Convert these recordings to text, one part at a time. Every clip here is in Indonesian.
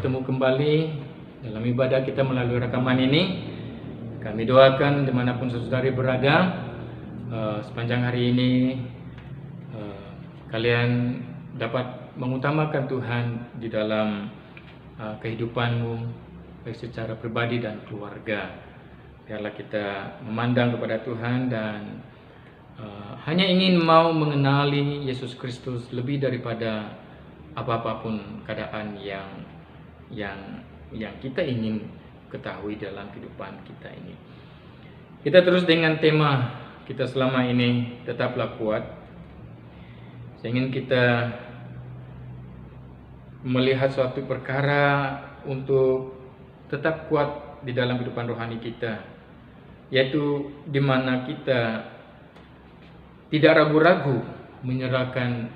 bertemu kembali dalam ibadah kita melalui rekaman ini. Kami doakan dimanapun saudari berada, sepanjang hari ini kalian dapat mengutamakan Tuhan di dalam kehidupanmu, baik secara pribadi dan keluarga. Biarlah kita memandang kepada Tuhan dan hanya ingin mau mengenali Yesus Kristus lebih daripada apapun keadaan yang kita ingin ketahui dalam kehidupan kita ini. Kita terus dengan tema kita selama ini, tetaplah kuat. Saya ingin kita melihat suatu perkara untuk tetap kuat di dalam kehidupan rohani kita, yaitu di mana kita tidak ragu-ragu menyerahkan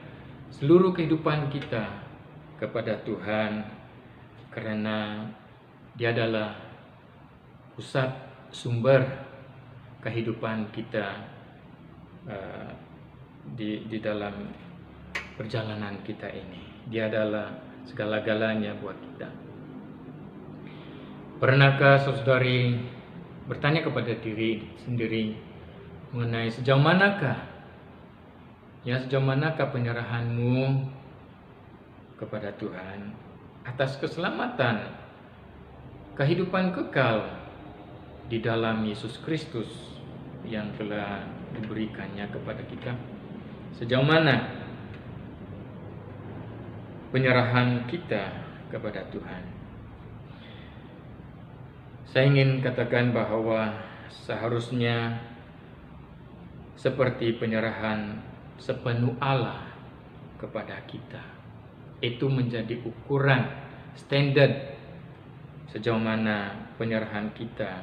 seluruh kehidupan kita kepada Tuhan, karena Dia adalah pusat sumber kehidupan kita di dalam perjalanan kita ini. Dia adalah segala-galanya buat kita. Pernahkah saudari bertanya kepada diri sendiri mengenai sejauh manakah penyerahanmu kepada Tuhan atas keselamatan kehidupan kekal di dalam Yesus Kristus yang telah diberikannya kepada kita? Sejauh mana penyerahan kita kepada Tuhan? Saya ingin katakan bahwa seharusnya seperti penyerahan sepenuh Allah kepada kita. Itu menjadi ukuran, standar sejauh mana penyerahan kita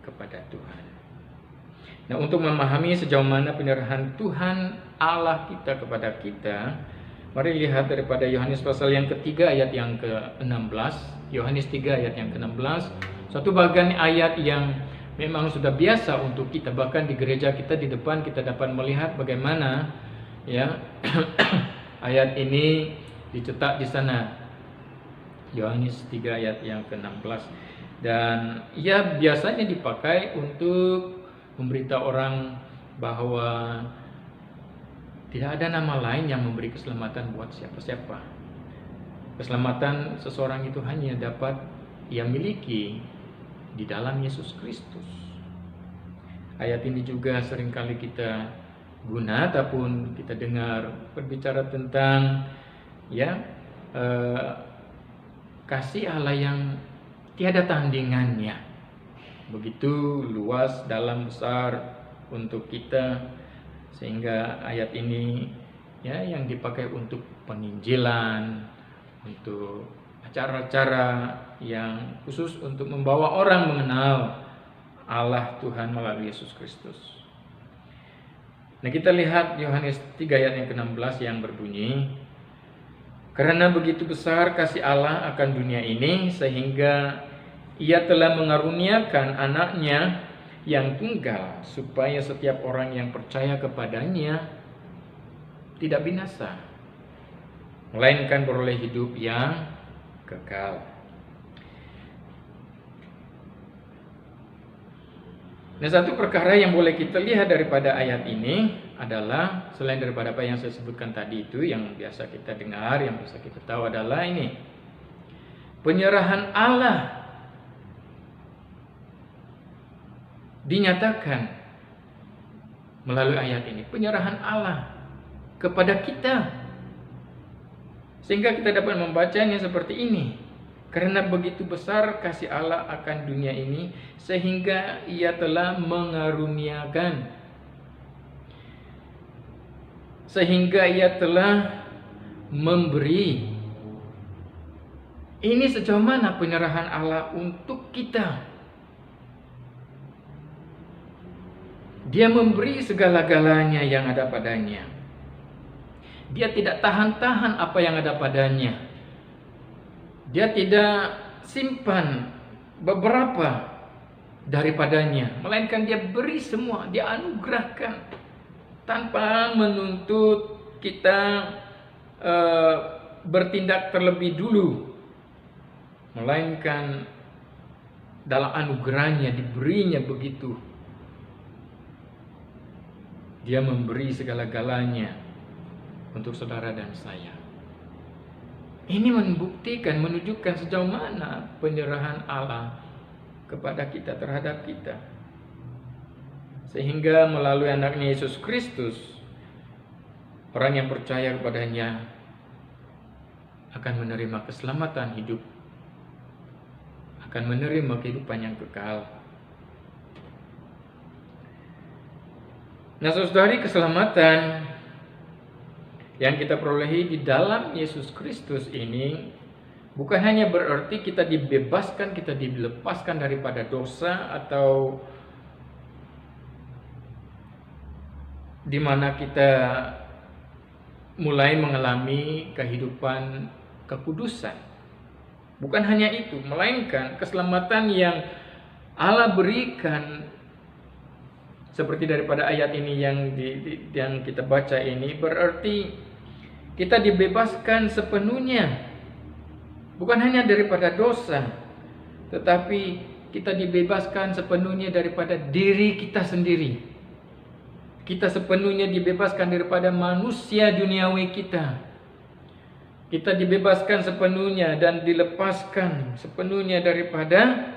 kepada Tuhan. Nah, untuk memahami sejauh mana penyerahan Tuhan Allah kita kepada kita, mari lihat daripada Yohanes pasal yang ketiga ayat yang ke-16. Yohanes 3 ayat yang ke-16, suatu bagian ayat yang memang sudah biasa untuk kita, bahkan di gereja kita di depan kita dapat melihat bagaimana ayat ini dicetak di sana. Yohanes 3 ayat yang ke-16, dan ia biasanya dipakai untuk memberitahu orang bahwa tidak ada nama lain yang memberi keselamatan buat siapa-siapa. Keselamatan seseorang itu hanya dapat ia miliki di dalam Yesus Kristus. Ayat ini juga seringkali kita guna ataupun kita dengar berbicara tentang kasih Allah yang tiada tandingannya, begitu luas, dalam, besar untuk kita, sehingga ayat ini yang dipakai untuk penginjilan, untuk acara-acara yang khusus untuk membawa orang mengenal Allah Tuhan melalui Yesus Kristus. Nah, kita lihat Yohanes 3 ayat yang ke-16 yang berbunyi, karena begitu besar kasih Allah akan dunia ini, sehingga Ia telah mengaruniakan anaknya yang tunggal, supaya setiap orang yang percaya kepadanya tidak binasa, melainkan beroleh hidup yang kekal. Nah, satu perkara yang boleh kita lihat daripada ayat ini adalah, selain daripada apa yang saya sebutkan tadi itu, yang biasa kita dengar, yang bisa kita tahu adalah ini, penyerahan Allah dinyatakan melalui ayat ini, penyerahan Allah kepada kita, sehingga kita dapat membacanya seperti ini. Karena begitu besar kasih Allah akan dunia ini, sehingga Ia telah mengaruniakan, sehingga Ia telah memberi. Ini sejauh mana penyerahan Allah untuk kita. Dia memberi segala-galanya yang ada padanya. Dia tidak tahan-tahan apa yang ada padanya. Dia tidak simpan beberapa daripadanya, melainkan Dia beri semua, Dia anugerahkan tanpa menuntut kita bertindak terlebih dulu melainkan dalam anugerahnya diberinya begitu. Dia memberi segala-galanya untuk saudara dan saya. Ini membuktikan, menunjukkan sejauh mana penyerahan Allah kepada kita, terhadap kita. Sehingga melalui anaknya Yesus Kristus, orang yang percaya kepadanya akan menerima keselamatan hidup, akan menerima kehidupan yang kekal. Nah, saudari, keselamatan yang kita perolehi di dalam Yesus Kristus ini bukan hanya berarti kita dibebaskan, kita dilepaskan daripada dosa, atau di mana kita mulai mengalami kehidupan kekudusan. Bukan hanya itu, melainkan keselamatan yang Allah berikan seperti daripada ayat ini yang kita baca ini, berarti kita dibebaskan sepenuhnya. Bukan hanya daripada dosa, tetapi kita dibebaskan sepenuhnya daripada diri kita sendiri. Kita sepenuhnya dibebaskan daripada manusia duniawi kita. Kita dibebaskan sepenuhnya dan dilepaskan sepenuhnya daripada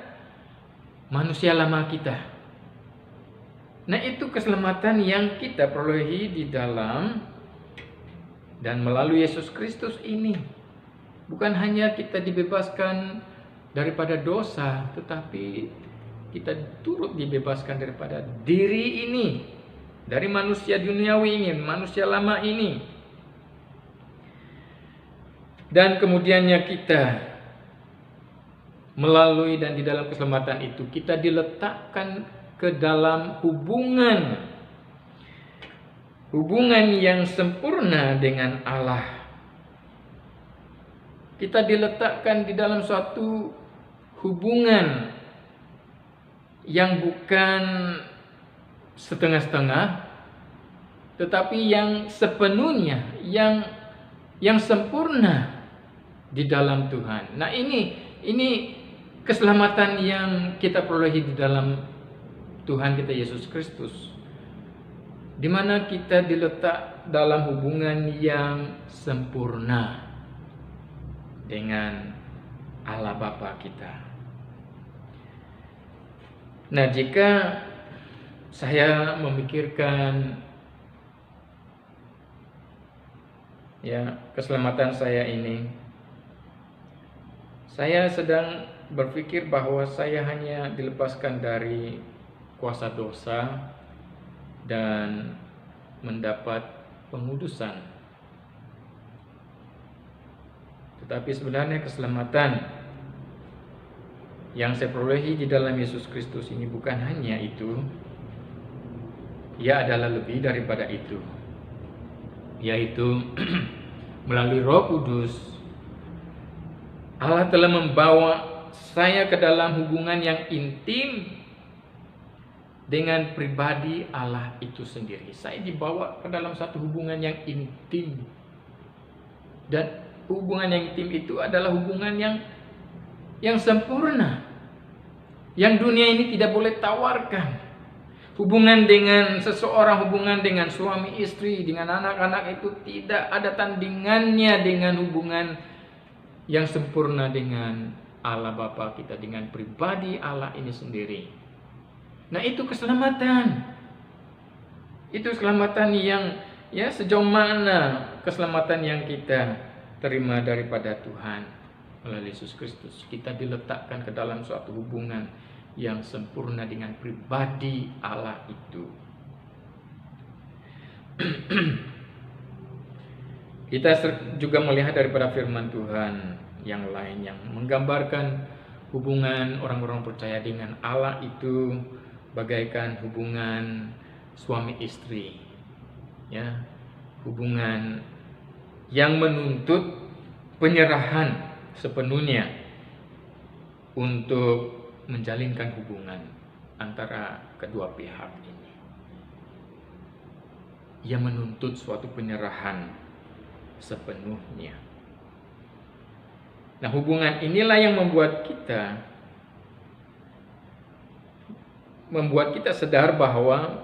manusia lama kita. Nah, itu keselamatan yang kita perolehi di dalam dan melalui Yesus Kristus ini. Bukan hanya kita dibebaskan daripada dosa, tetapi kita turut dibebaskan daripada diri ini, dari manusia duniawi ini, manusia lama ini. Dan kemudiannya kita melalui dan di dalam keselamatan itu kita diletakkan ke dalam hubungan yang sempurna dengan Allah. Kita diletakkan di dalam suatu hubungan yang bukan setengah-setengah, tetapi yang sepenuhnya, yang sempurna di dalam Tuhan. Nah, ini keselamatan yang kita perolehi di dalam Tuhan kita Yesus Kristus, di mana kita diletak dalam hubungan yang sempurna dengan Allah Bapa kita. Nah, jika saya memikirkan keselamatan saya ini, saya sedang berpikir bahwa saya hanya dilepaskan dari kuasa dosa dan mendapat pengudusan. Tetapi sebenarnya keselamatan yang saya perolehi di dalam Yesus Kristus ini bukan hanya itu. Ia adalah lebih daripada itu, yaitu melalui Roh Kudus Allah telah membawa saya ke dalam hubungan yang intim dengan pribadi Allah itu sendiri. Saya dibawa ke dalam satu hubungan yang intim. Dan hubungan yang intim itu adalah hubungan yang sempurna, yang dunia ini tidak boleh tawarkan. Hubungan dengan seseorang, hubungan dengan suami istri, dengan anak-anak itu tidak ada tandingannya dengan hubungan yang sempurna dengan Allah Bapa kita, dengan pribadi Allah ini sendiri. Nah, itu keselamatan. Itu keselamatan yang sejauh mana keselamatan yang kita terima daripada Tuhan melalui Yesus Kristus. Kita diletakkan ke dalam suatu hubungan yang sempurna dengan pribadi Allah itu. Kita juga melihat daripada firman Tuhan yang lain yang menggambarkan hubungan orang-orang percaya dengan Allah itu bagaikan hubungan suami istri, hubungan yang menuntut penyerahan sepenuhnya untuk menjalinkan hubungan antara kedua pihak ini. Ia menuntut suatu penyerahan sepenuhnya. Nah, hubungan inilah yang membuat kita sadar bahwa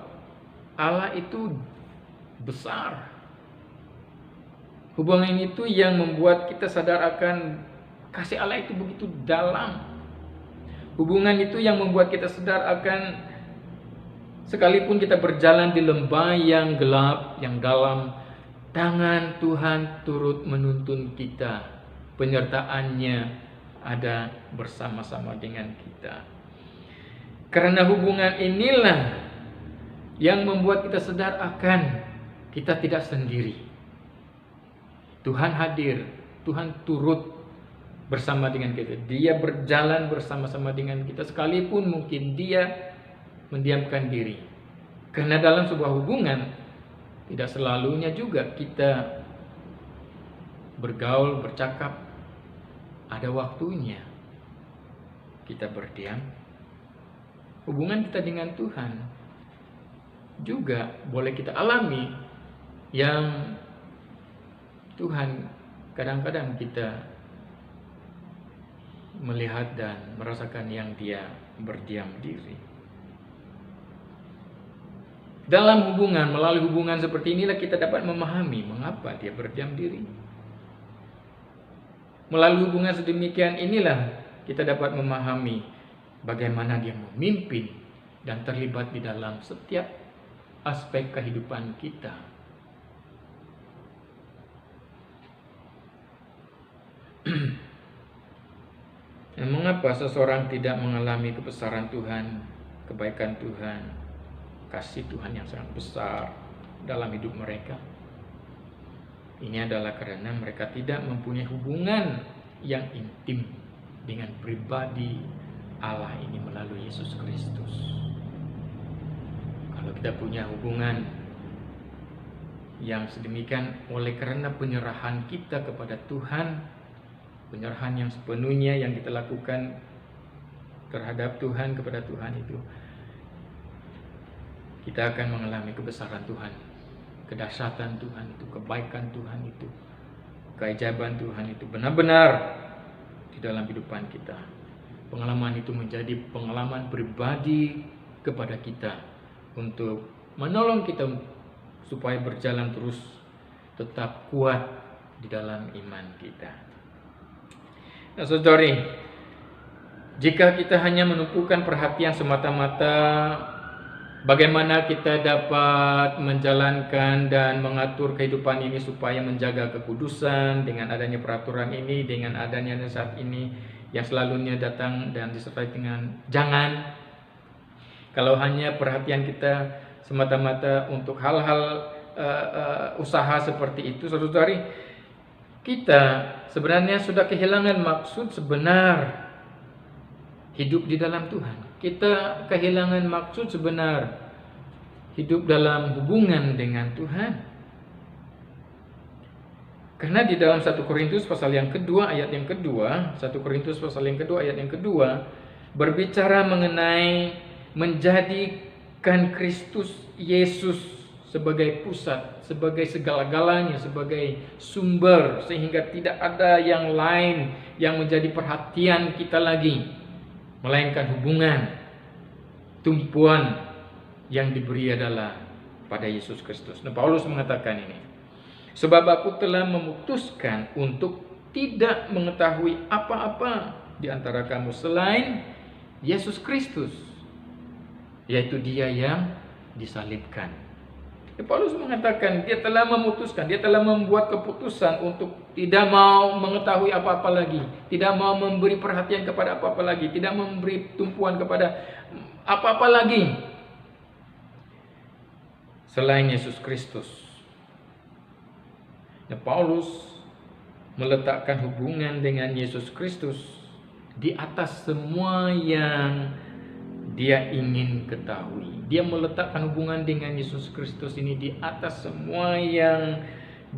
Allah itu besar. Hubungan itu yang membuat kita sadar akan kasih Allah itu begitu dalam. Hubungan itu yang membuat kita sadar akan sekalipun kita berjalan di lembah yang gelap, yang dalam, tangan Tuhan turut menuntun kita. Penyertaannya ada bersama-sama dengan kita. Karena hubungan inilah yang membuat kita sadar akan kita tidak sendiri. Tuhan hadir, Tuhan turut bersama dengan kita. Dia berjalan bersama-sama dengan kita sekalipun mungkin dia mendiamkan diri. Karena dalam sebuah hubungan tidak selalunya juga kita bergaul, bercakap. Ada waktunya kita berdiam. Hubungan kita dengan Tuhan juga boleh kita alami yang Tuhan kadang-kadang kita melihat dan merasakan yang dia berdiam diri. Dalam hubungan, melalui hubungan seperti inilah kita dapat memahami mengapa dia berdiam diri. Melalui hubungan sedemikian inilah kita dapat memahami bagaimana dia memimpin dan terlibat di dalam setiap aspek kehidupan kita. Dan mengapa seseorang tidak mengalami kebesaran Tuhan, kebaikan Tuhan, kasih Tuhan yang sangat besar dalam hidup mereka? Ini adalah karena mereka tidak mempunyai hubungan yang intim dengan pribadi Allah ini melalui Yesus Kristus. Kalau kita punya hubungan yang sedemikian oleh karena penyerahan kita kepada Tuhan, penyerahan yang sepenuhnya yang kita lakukan terhadap Tuhan, kepada Tuhan itu, kita akan mengalami kebesaran Tuhan, kedahsyatan Tuhan itu, kebaikan Tuhan itu, keajaiban Tuhan itu benar-benar di dalam kehidupan kita. Pengalaman itu menjadi pengalaman pribadi kepada kita untuk menolong kita supaya berjalan terus tetap kuat di dalam iman kita. Nah, saudari, jika kita hanya menumpukan perhatian semata-mata bagaimana kita dapat menjalankan dan mengatur kehidupan ini supaya menjaga kekudusan dengan adanya peraturan ini, dengan adanya saat ini yang selalunya datang dan disertai dengan jangan. Kalau hanya perhatian kita semata-mata untuk hal-hal usaha seperti itu, saudari, kita sebenarnya sudah kehilangan maksud sebenar hidup di dalam Tuhan. Kita kehilangan maksud sebenar hidup dalam hubungan dengan Tuhan. Karena di dalam 1 Korintus pasal yang kedua ayat yang kedua, 1 Korintus pasal yang kedua ayat yang kedua berbicara mengenai menjadikan Kristus Yesus sebagai pusat, sebagai segala-galanya, sebagai sumber, sehingga tidak ada yang lain yang menjadi perhatian kita lagi, melainkan hubungan, tumpuan yang diberi adalah pada Yesus Kristus. Nah, Paulus mengatakan ini, sebab aku telah memutuskan untuk tidak mengetahui apa-apa di antara kamu selain Yesus Kristus, yaitu dia yang disalibkan. Paulus mengatakan dia telah memutuskan, dia telah membuat keputusan untuk tidak mau mengetahui apa-apa lagi, tidak mau memberi perhatian kepada apa-apa lagi, tidak memberi tumpuan kepada apa-apa lagi selain Yesus Kristus. Nah, Paulus meletakkan hubungan dengan Yesus Kristus di atas semua yang dia ingin ketahui. Dia meletakkan hubungan dengan Yesus Kristus ini di atas semua yang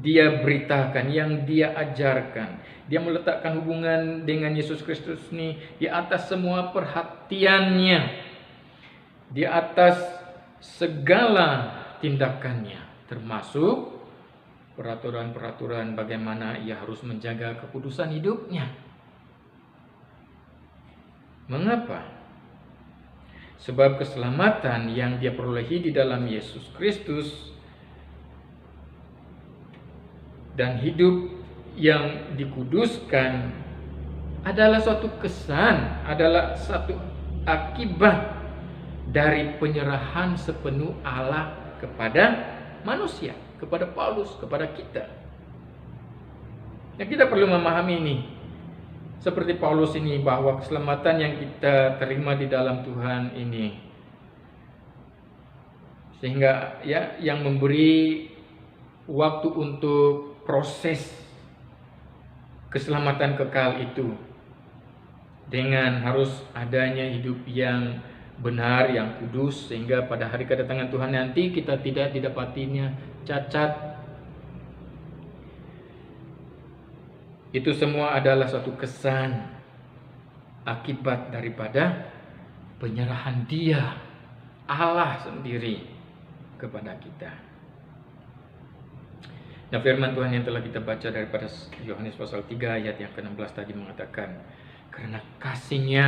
dia beritakan, yang dia ajarkan. Dia meletakkan hubungan dengan Yesus Kristus ini di atas semua perhatiannya, di atas segala tindakannya, termasuk peraturan-peraturan bagaimana ia harus menjaga kekudusan hidupnya. Mengapa? Sebab keselamatan yang dia perolehi di dalam Yesus Kristus dan hidup yang dikuduskan adalah suatu kesan, adalah satu akibat dari penyerahan sepenuh Allah kepada manusia, kepada Paulus, kepada kita. Yang kita perlu memahami ini, seperti Paulus ini, bahwa keselamatan yang kita terima di dalam Tuhan ini, sehingga ya yang memberi waktu untuk proses keselamatan kekal itu, dengan harus adanya hidup yang benar, yang kudus, sehingga pada hari kedatangan Tuhan nanti kita tidak didapatinya cacat. Itu semua adalah suatu kesan akibat daripada penyerahan Dia, Allah sendiri, kepada kita. Nah, firman Tuhan yang telah kita baca daripada Yohanes pasal 3 ayat yang ke-16 tadi mengatakan, karena kasih-Nya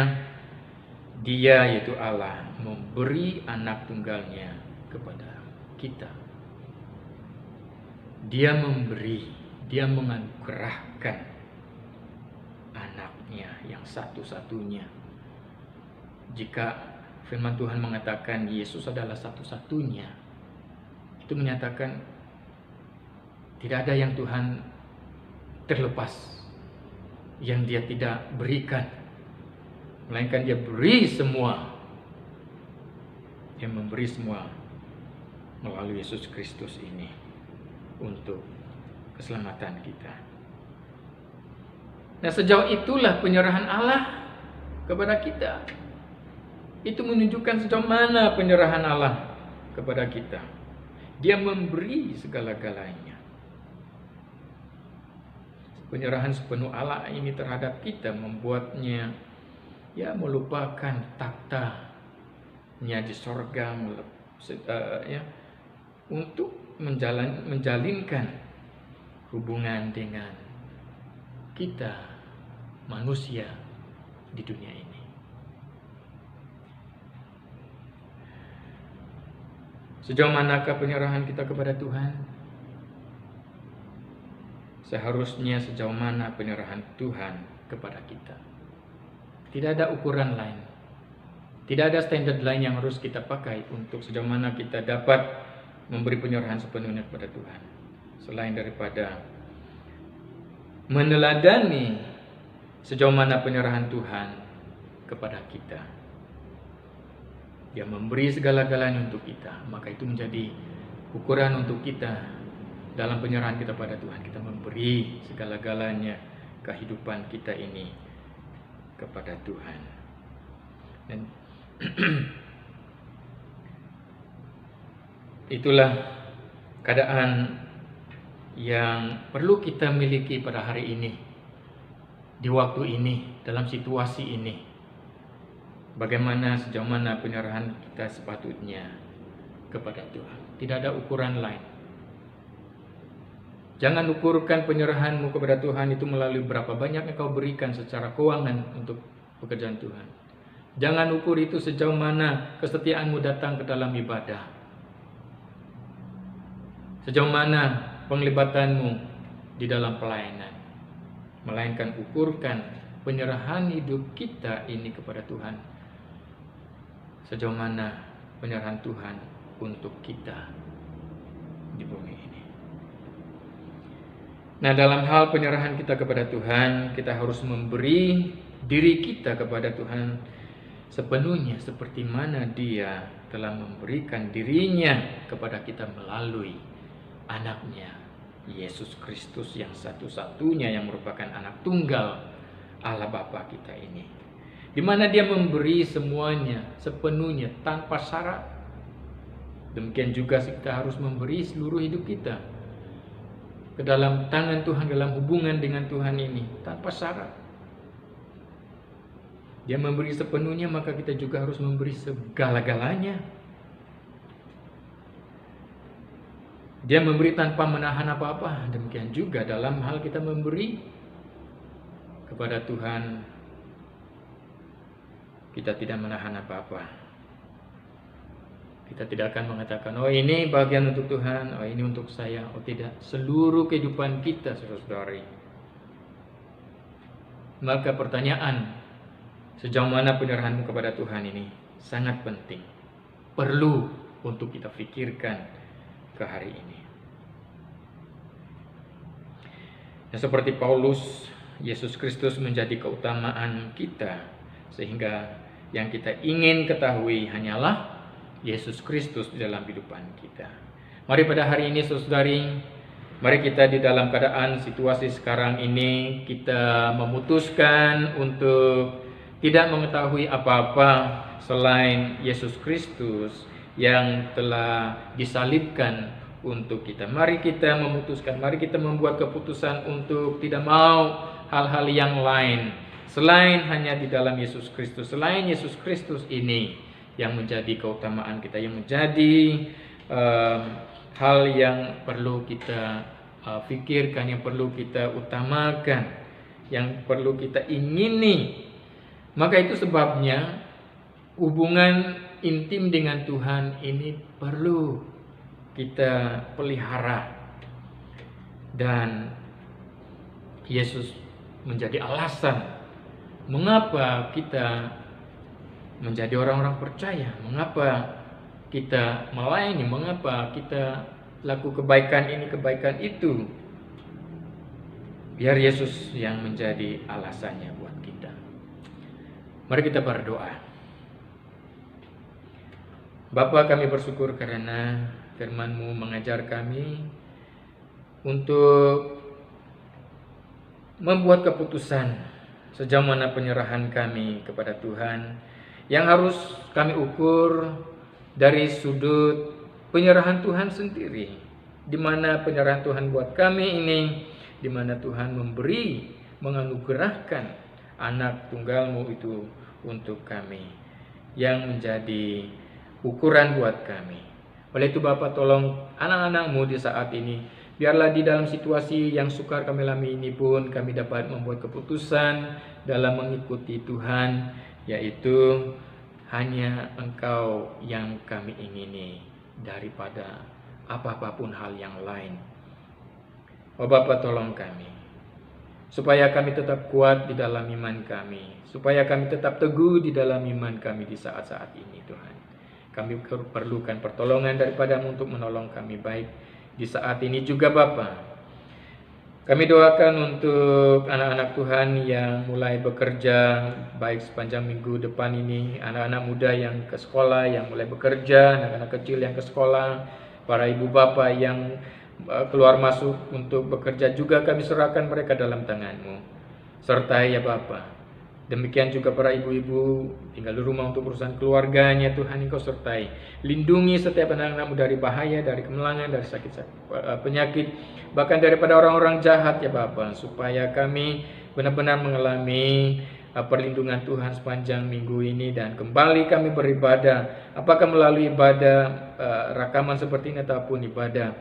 Dia, yaitu Allah, memberi anak tunggalnya kepada kita. Dia memberi, Dia menganugerahkan anaknya yang satu-satunya. Jika firman Tuhan mengatakan Yesus adalah satu-satunya, itu menyatakan tidak ada yang Tuhan terlepas, yang Dia tidak berikan, melainkan Dia beri semua. Dia memberi semua melalui Yesus Kristus ini untuk keselamatan kita. Nah, sejauh itulah penyerahan Allah kepada kita. Itu menunjukkan sejauh mana penyerahan Allah kepada kita. Dia memberi segala-galanya. Penyerahan sepenuh Allah ini terhadap kita membuatnya ya melupakan taktanya di sorga, untuk menjalinkan hubungan dengan kita manusia di dunia ini. Sejauh manakah penyerahan kita kepada Tuhan? Seharusnya sejauh mana penyerahan Tuhan kepada kita. Tidak ada ukuran lain. Tidak ada standar lain yang harus kita pakai untuk sejauh mana kita dapat memberi penyerahan sepenuhnya kepada Tuhan, selain daripada meneladani sejauh mana penyerahan Tuhan kepada kita. Dia memberi segala-galanya untuk kita, maka itu menjadi ukuran untuk kita. Dalam penyerahan kita pada Tuhan, kita memberi segala-galanya kehidupan kita ini kepada Tuhan. Dan itulah keadaan yang perlu kita miliki pada hari ini, di waktu ini, dalam situasi ini. Bagaimana sejauh mana penyerahan kita sepatutnya kepada Tuhan. Tidak ada ukuran lain. Jangan ukurkan penyerahanmu kepada Tuhan itu melalui berapa banyak yang kau berikan secara keuangan untuk pekerjaan Tuhan. Jangan ukur itu sejauh mana kesetiaanmu datang ke dalam ibadah. Sejauh mana penglibatanmu di dalam pelayanan. Melainkan ukurkan penyerahan hidup kita ini kepada Tuhan. Sejauh mana penyerahan Tuhan untuk kita di bumi ini. Nah, dalam hal penyerahan kita kepada Tuhan, kita harus memberi diri kita kepada Tuhan sepenuhnya, seperti mana Dia telah memberikan dirinya kepada kita melalui anaknya, Yesus Kristus yang satu-satunya, yang merupakan anak tunggal Allah Bapa kita ini. Di mana Dia memberi semuanya sepenuhnya tanpa syarat. Demikian juga kita harus memberi seluruh hidup kita ke dalam tangan Tuhan, dalam hubungan dengan Tuhan ini, tanpa syarat. Dia memberi sepenuhnya, maka kita juga harus memberi segala-galanya. Dia memberi tanpa menahan apa-apa. Demikian juga dalam hal kita memberi kepada Tuhan, kita tidak menahan apa-apa. Kita tidak akan mengatakan, oh ini bagian untuk Tuhan, oh ini untuk saya. Oh tidak, seluruh kehidupan kita, saudara-saudari. Maka pertanyaan, sejauh mana penyerahanmu kepada Tuhan ini sangat penting. Perlu untuk kita pikirkan ke hari ini. Nah, seperti Paulus, Yesus Kristus menjadi keutamaan kita, sehingga yang kita ingin ketahui hanyalah Yesus Kristus di dalam kehidupan kita. Mari pada hari ini, saudari, mari kita di dalam keadaan situasi sekarang ini, kita memutuskan untuk tidak mengetahui apa-apa selain Yesus Kristus yang telah disalibkan untuk kita. Mari kita memutuskan, mari kita membuat keputusan untuk tidak mau hal-hal yang lain selain hanya di dalam Yesus Kristus. Selain Yesus Kristus ini yang menjadi keutamaan kita, yang menjadi hal yang perlu kita pikirkan, yang perlu kita utamakan, yang perlu kita ingini. Maka itu sebabnya hubungan intim dengan Tuhan ini perlu kita pelihara, dan Yesus menjadi alasan mengapa kita menjadi orang-orang percaya, mengapa kita melayani, mengapa kita laku kebaikan ini, kebaikan itu. Biar Yesus yang menjadi alasannya buat kita. Mari kita berdoa. Bapa, kami bersyukur karena firman-Mu mengajar kami untuk membuat keputusan sejauh mana penyerahan kami kepada Tuhan, yang harus kami ukur dari sudut penyerahan Tuhan sendiri, di mana penyerahan Tuhan buat kami ini, di mana Tuhan memberi, menganugerahkan anak tunggal-Mu itu untuk kami, yang menjadi ukuran buat kami. Oleh itu Bapa, tolong anak-anak-Mu di saat ini, biarlah di dalam situasi yang sukar kami alami ini pun kami dapat membuat keputusan dalam mengikuti Tuhan, yaitu hanya Engkau yang kami ingini daripada apapun hal yang lain. Oh Bapa, tolong kami, supaya kami tetap kuat di dalam iman kami, supaya kami tetap teguh di dalam iman kami di saat-saat ini Tuhan. Kami perlukan pertolongan daripada-Mu untuk menolong kami baik di saat ini juga Bapa. Kami doakan untuk anak-anak Tuhan yang mulai bekerja baik sepanjang minggu depan ini, anak-anak muda yang ke sekolah, yang mulai bekerja, anak-anak kecil yang ke sekolah, para ibu bapa yang keluar masuk untuk bekerja juga kami serahkan mereka dalam tangan-Mu. Sertai ya Bapa. Demikian juga para ibu-ibu tinggal di rumah untuk urusan keluarganya, Tuhan Engkau sertai. Lindungi setiap anak-anak-Mu dari bahaya, dari kemelangan, dari sakit penyakit, bahkan daripada orang-orang jahat ya Bapa, supaya kami benar-benar mengalami perlindungan Tuhan sepanjang minggu ini, dan kembali kami beribadah, apakah melalui ibadah rakaman seperti ini ataupun ibadah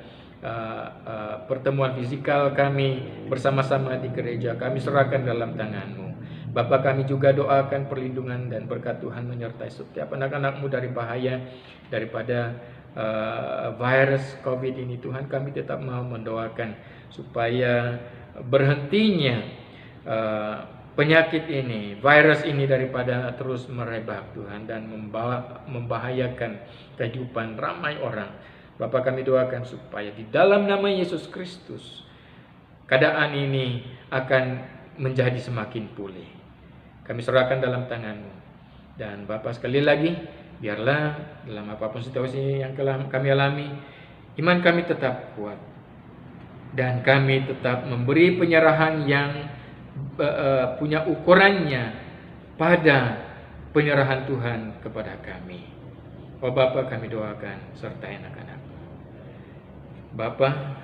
pertemuan fisikal kami bersama-sama di gereja, kami serahkan dalam tangan-Mu. Bapa, kami juga doakan perlindungan dan berkat Tuhan menyertai setiap anak-anak-Mu dari bahaya daripada virus COVID ini. Tuhan, kami tetap mau mendoakan supaya berhentinya penyakit ini, virus ini daripada terus merebak Tuhan, dan membahayakan kehidupan ramai orang. Bapa, kami doakan supaya di dalam nama Yesus Kristus keadaan ini akan menjadi semakin pulih. Kami serahkan dalam tangan-Mu. Dan Bapa, sekali lagi, biarlah dalam apapun situasi yang kami alami, iman kami tetap kuat, dan kami tetap memberi penyerahan yang punya ukurannya pada penyerahan Tuhan kepada kami. Oh Bapa, kami doakan sertai anak-anak. Bapa,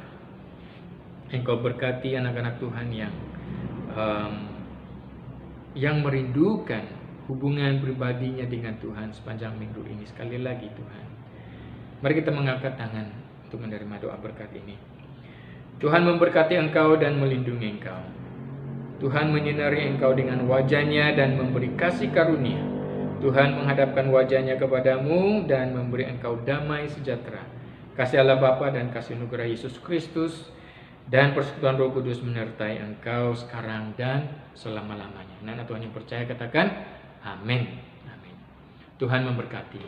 Engkau berkati anak-anak Tuhan yang merindukan hubungan pribadinya dengan Tuhan sepanjang minggu ini. Sekali lagi Tuhan, mari kita mengangkat tangan untuk menerima doa berkat ini. Tuhan memberkati engkau dan melindungi engkau. Tuhan menyinari engkau dengan wajah-Nya dan memberi kasih karunia. Tuhan menghadapkan wajahnya kepadamu dan memberi engkau damai sejahtera. Kasih Allah Bapa dan kasih anugerah Yesus Kristus dan persekutuan Roh Kudus menyertai engkau sekarang dan selama-lamanya. Anak Tuhan yang percaya katakan amin. Amin. Tuhan memberkati.